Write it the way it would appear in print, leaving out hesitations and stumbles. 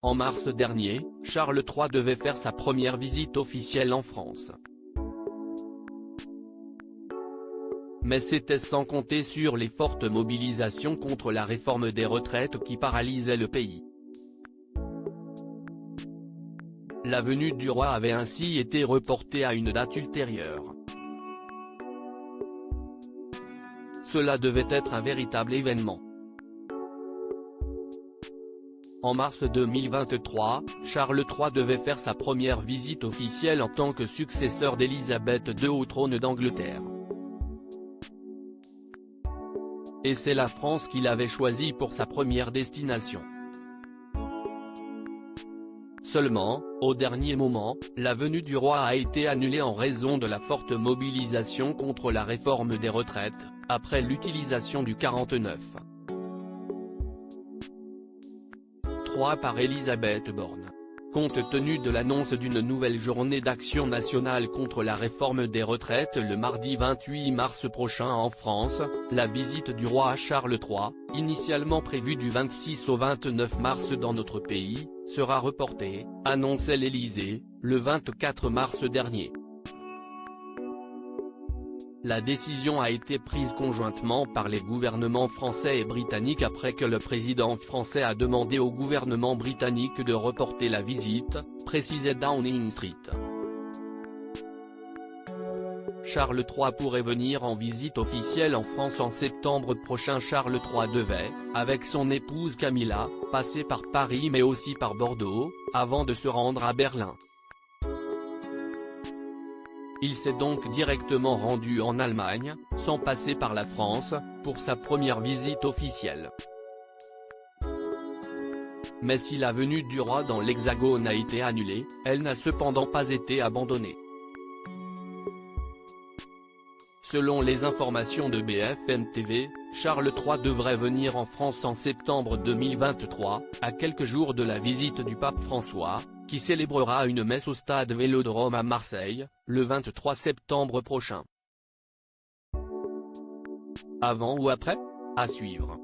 En mars dernier, Charles III devait faire sa première visite officielle en France. Mais c'était sans compter sur les fortes mobilisations contre la réforme des retraites qui paralysaient le pays. La venue du roi avait ainsi été reportée à une date ultérieure. Cela devait être un véritable événement. En mars 2023, Charles III devait faire sa première visite officielle en tant que successeur d'Élisabeth II au trône d'Angleterre. Et c'est la France qu'il avait choisie pour sa première destination. Seulement, au dernier moment, la venue du roi a été annulée en raison de la forte mobilisation contre la réforme des retraites, après l'utilisation du 49. 3 par Elisabeth Borne. Compte tenu de l'annonce d'une nouvelle journée d'action nationale contre la réforme des retraites le mardi 28 mars prochain en France, la visite du roi Charles III, initialement prévue du 26 au 29 mars dans notre pays, sera reportée, annonçait l'Élysée, le 24 mars dernier. La décision a été prise conjointement par les gouvernements français et britannique après que le président français a demandé au gouvernement britannique de reporter la visite, précisait Downing Street. Charles III pourrait venir en visite officielle en France en septembre prochain. Charles III devait, avec son épouse Camilla, passer par Paris mais aussi par Bordeaux, avant de se rendre à Berlin. Il s'est donc directement rendu en Allemagne, sans passer par la France, pour sa première visite officielle. Mais si la venue du roi dans l'Hexagone a été annulée, elle n'a cependant pas été abandonnée. Selon les informations de BFM TV, Charles III devrait venir en France en septembre 2023, à quelques jours de la visite du pape François, qui célébrera une messe au stade Vélodrome à Marseille, le 23 septembre prochain. Avant ou après ? À suivre.